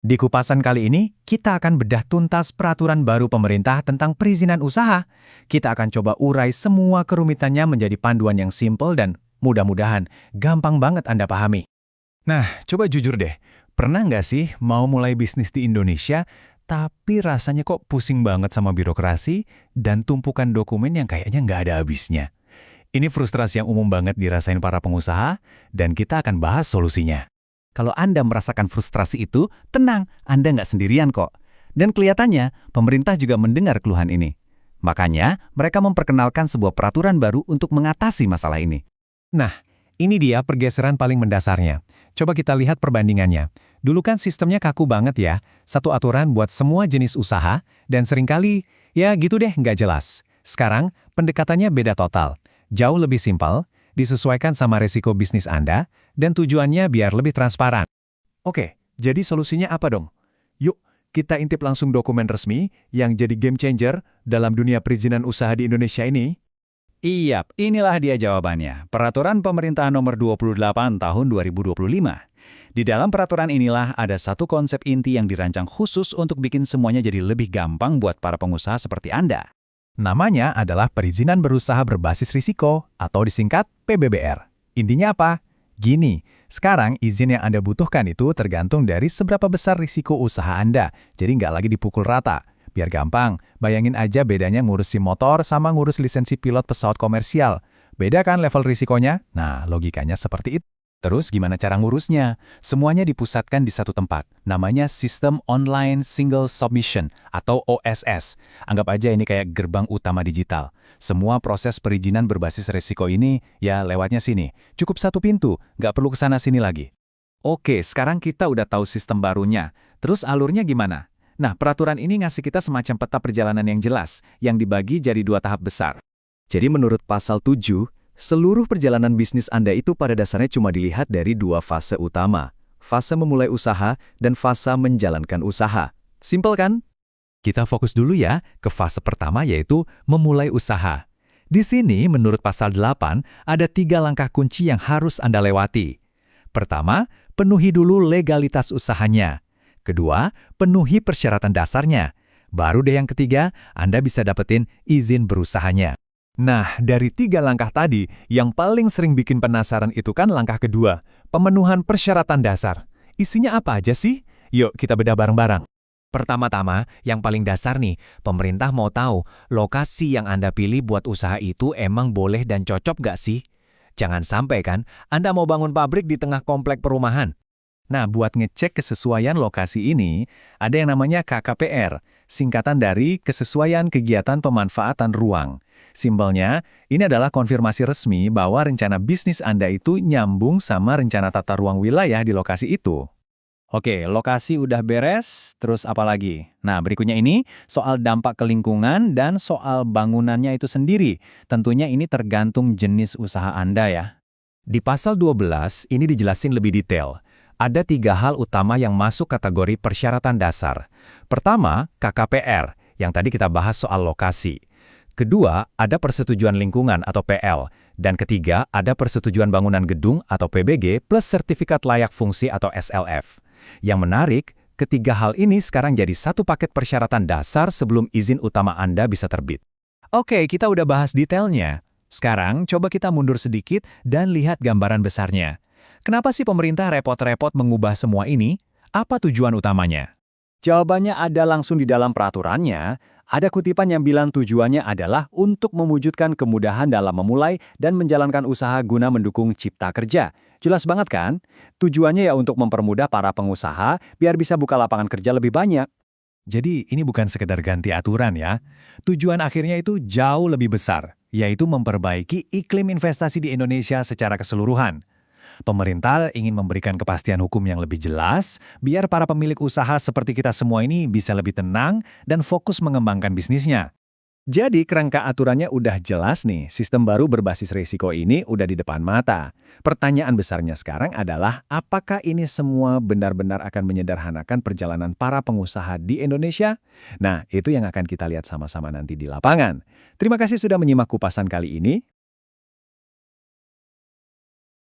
Di kupasan kali ini, kita akan bedah tuntas peraturan baru pemerintah tentang perizinan usaha. Kita akan coba urai semua kerumitannya menjadi panduan yang simpel dan mudah-mudahan gampang banget Anda pahami. Nah, coba jujur deh, pernah nggak sih mau mulai bisnis di Indonesia, tapi rasanya kok pusing banget sama birokrasi dan tumpukan dokumen yang kayaknya nggak ada habisnya? Ini frustrasi yang umum banget dirasain para pengusaha, dan kita akan bahas solusinya. Kalau Anda merasakan frustrasi itu, tenang, Anda nggak sendirian kok. Dan kelihatannya, pemerintah juga mendengar keluhan ini. Makanya, mereka memperkenalkan sebuah peraturan baru untuk mengatasi masalah ini. Nah, ini dia pergeseran paling mendasarnya. Coba kita lihat perbandingannya. Dulu kan sistemnya kaku banget ya, satu aturan buat semua jenis usaha, dan seringkali, ya gitu deh nggak jelas. Sekarang, pendekatannya beda total. Jauh lebih simpel, disesuaikan sama resiko bisnis Anda, dan tujuannya biar lebih transparan. Oke, jadi solusinya apa dong? Yuk, kita intip langsung dokumen resmi yang jadi game changer dalam dunia perizinan usaha di Indonesia ini. Iya, inilah dia jawabannya. Peraturan Pemerintah Nomor 28 Tahun 2025. Di dalam peraturan inilah ada satu konsep inti yang dirancang khusus untuk bikin semuanya jadi lebih gampang buat para pengusaha seperti Anda. Namanya adalah perizinan berusaha berbasis risiko, atau disingkat PBBR. Intinya apa? Gini, sekarang izin yang Anda butuhkan itu tergantung dari seberapa besar risiko usaha Anda, jadi nggak lagi dipukul rata. Biar gampang, bayangin aja bedanya ngurus SIM motor sama ngurus lisensi pilot pesawat komersial. Beda kan level risikonya? Nah, logikanya seperti itu. Terus gimana cara ngurusnya? Semuanya dipusatkan di satu tempat. Namanya Sistem Online Single Submission atau OSS. Anggap aja ini kayak gerbang utama digital. Semua proses perizinan berbasis risiko ini, ya lewatnya sini. Cukup satu pintu, nggak perlu kesana-sini lagi. Oke, sekarang kita udah tahu sistem barunya. Terus alurnya gimana? Nah, peraturan ini ngasih kita semacam peta perjalanan yang jelas, yang dibagi jadi dua tahap besar. Jadi menurut pasal 7, seluruh perjalanan bisnis Anda itu pada dasarnya cuma dilihat dari dua fase utama. Fase memulai usaha dan fase menjalankan usaha. Simpel kan? Kita fokus dulu ya ke fase pertama yaitu memulai usaha. Di sini menurut pasal 8 ada 3 langkah kunci yang harus Anda lewati. Pertama, penuhi dulu legalitas usahanya. Kedua, penuhi persyaratan dasarnya. Baru deh yang ketiga, Anda bisa dapetin izin berusahanya. Nah, dari 3 langkah tadi, yang paling sering bikin penasaran itu kan langkah kedua, pemenuhan persyaratan dasar. Isinya apa aja sih? Yuk kita bedah bareng-bareng. Pertama-tama, yang paling dasar nih, pemerintah mau tahu lokasi yang Anda pilih buat usaha itu emang boleh dan cocok nggak sih? Jangan sampai kan, Anda mau bangun pabrik di tengah komplek perumahan. Nah, buat ngecek kesesuaian lokasi ini, ada yang namanya KKPR, singkatan dari Kesesuaian Kegiatan Pemanfaatan Ruang. Simbolnya, ini adalah konfirmasi resmi bahwa rencana bisnis Anda itu nyambung sama rencana tata ruang wilayah di lokasi itu. Oke, lokasi udah beres, terus apa lagi? Nah, berikutnya ini soal dampak ke lingkungan dan soal bangunannya itu sendiri. Tentunya ini tergantung jenis usaha Anda ya. Di pasal 12, ini dijelasin lebih detail. Ada 3 hal utama yang masuk kategori persyaratan dasar. Pertama, KKPR, yang tadi kita bahas soal lokasi. Kedua, ada persetujuan lingkungan atau PL. Dan ketiga, ada persetujuan bangunan gedung atau PBG plus sertifikat layak fungsi atau SLF. Yang menarik, ketiga hal ini sekarang jadi satu paket persyaratan dasar sebelum izin utama Anda bisa terbit. Oke, kita udah bahas detailnya. Sekarang, coba kita mundur sedikit dan lihat gambaran besarnya. Kenapa sih pemerintah repot-repot mengubah semua ini? Apa tujuan utamanya? Jawabannya ada langsung di dalam peraturannya. Ada kutipan yang bilang tujuannya adalah untuk mewujudkan kemudahan dalam memulai dan menjalankan usaha guna mendukung cipta kerja. Jelas banget kan? Tujuannya ya untuk mempermudah para pengusaha biar bisa buka lapangan kerja lebih banyak. Jadi ini bukan sekedar ganti aturan ya. Tujuan akhirnya itu jauh lebih besar, yaitu memperbaiki iklim investasi di Indonesia secara keseluruhan. Pemerintah ingin memberikan kepastian hukum yang lebih jelas, biar para pemilik usaha seperti kita semua ini bisa lebih tenang dan fokus mengembangkan bisnisnya. Jadi kerangka aturannya udah jelas nih, sistem baru berbasis risiko ini udah di depan mata. Pertanyaan besarnya sekarang adalah, apakah ini semua benar-benar akan menyederhanakan perjalanan para pengusaha di Indonesia? Nah, itu yang akan kita lihat sama-sama nanti di lapangan. Terima kasih sudah menyimak kupasan kali ini.